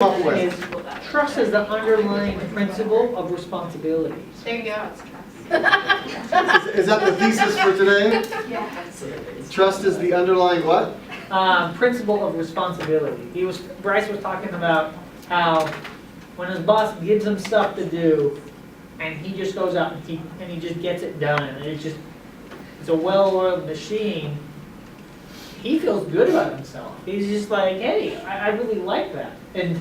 up with? Is trust is the underlying principle of responsibilities. There you go. Is that the thesis for today? Yes. Trust is the underlying what? Principle of responsibility. Bryce was talking about how when his boss gives him stuff to do, and he just goes out and he just gets it done, and it's a well-oiled machine. He feels good about himself. He's just like, hey, I really like that. And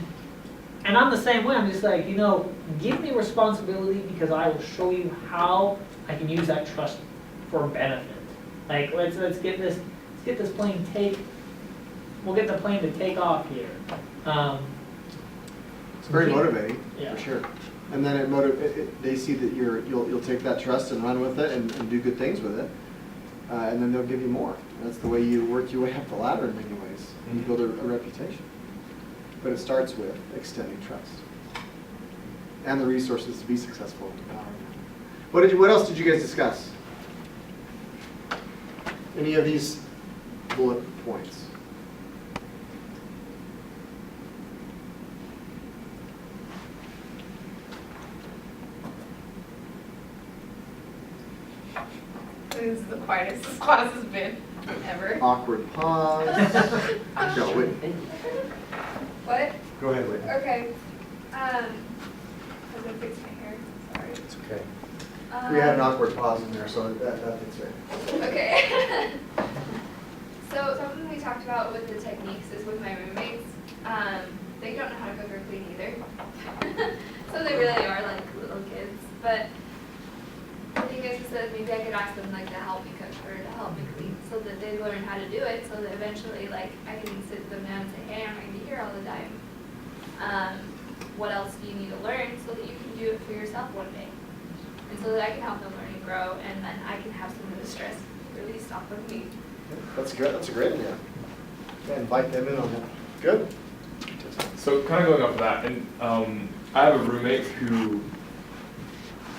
I'm the same way. I'm just like, give me responsibility because I will show you how I can use that trust for benefit. Like, let's get this plane we'll get the plane to take off here. It's very motivating, Yeah. for sure. And then they see that you'll take that trust and run with it and do good things with it. And then they'll give you more. That's the way you work your way up the ladder in many ways. And you build a reputation. But it starts with extending trust. And the resources to be successful and empowering. What else did you guys discuss? Any of these bullet points? This is the quietest this class has been ever. Awkward pause. Go, Whitney. What? Go ahead, Whitney. Okay. I'm gonna fix my hair. Sorry. It's okay. We had an awkward pause in there, so that's right. Okay. So something we talked about with the techniques is with my roommates. They don't know how to cook or clean either. So they really are like little kids. But I think I just said maybe I could ask them like to help me cook or to help me clean, so that they learn how to do it, so that eventually like I can sit them down and say, hey, I'm going to be here all the time. What else do you need to learn so that you can do it for yourself one day, and so that I can help them learn and grow, and then I can have some of the stress released off of me. That's good. That's a great idea. Yeah, invite them in on that. Good. So kind of going off of that, and I have a roommate who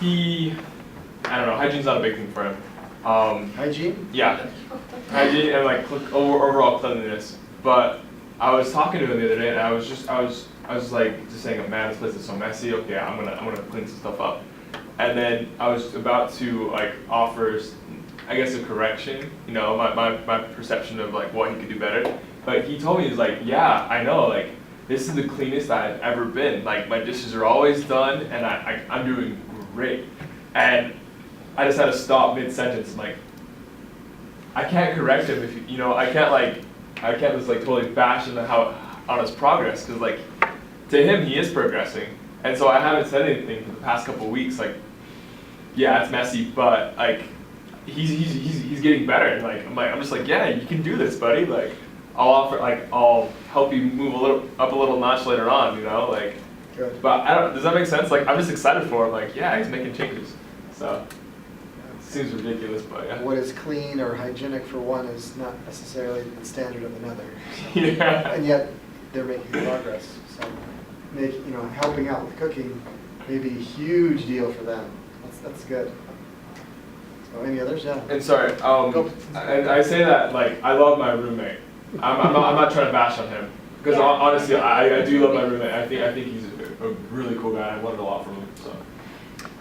I don't know, hygiene's not a big thing for him. Hygiene? Yeah, hygiene and like overall cleanliness. But I was talking to him the other day, and I was like just saying, man, this place is so messy. Okay, I'm gonna clean some stuff up. And then I was about to like offer, I guess, a correction. My perception of like what he could do better. But he told me, he's like, yeah, I know, like this is the cleanest I've ever been. Like my dishes are always done, and I'm doing great. And I just had to stop mid-sentence. Like, I can't correct him if I can't just like totally bash him on his progress, because like to him he is progressing, and so I haven't said anything for the past couple of weeks. Like, yeah, it's messy, but like he's getting better, and I'm just like, yeah, you can do this, buddy. Like, I'll help you move up a little notch later on, like. Good. But does that make sense? Like, I'm just excited for him. Like, yeah, he's making changes. So, it seems ridiculous, but yeah. What is clean or hygienic for one is not necessarily the standard of another. So. Yeah. And yet, they're making progress. So, helping out with cooking may be a huge deal for them. That's good. So, any others? Yeah. And sorry, and I say that, like, I love my roommate. I'm not trying to bash on him. Because honestly, I do love my roommate. I think he's a really cool guy. I learned a lot from him. So.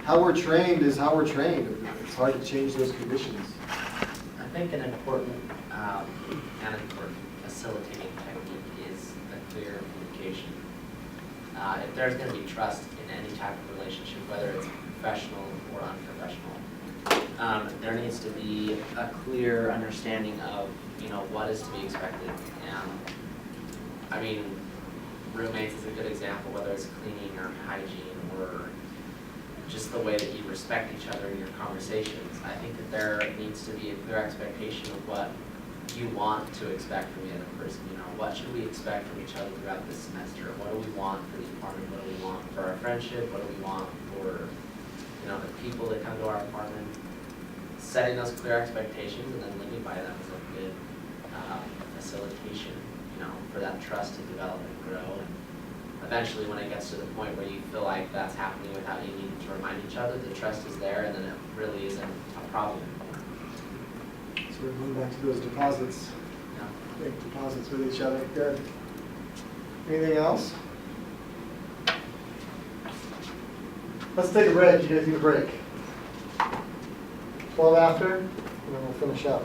How we're trained is how we're trained. It's hard to change those conditions. I think an important facilitating technique is a clear communication. If there's going to be trust in any type of relationship, whether it's professional or unprofessional, there needs to be a clear understanding of what is to be expected. I mean, roommates is a good example, whether it's cleaning or hygiene or just the way that you respect each other in your conversations. I think that there needs to be a clear expectation of what you want to expect from the other person. What should we expect from each other throughout this semester? What do we want for the apartment? What do we want for our friendship? What do we want for the people that come to our apartment? Setting those clear expectations and then living by them is a good facilitation, for that trust to develop and grow. And eventually, when it gets to the point where you feel like that's happening without you needing to remind each other, the trust is there, and then it really isn't a problem anymore. So we're going back to those deposits. Yeah. Make deposits with each other. Good. Anything else? Let's take a break. You guys need a break. 12 after, and then we'll finish up.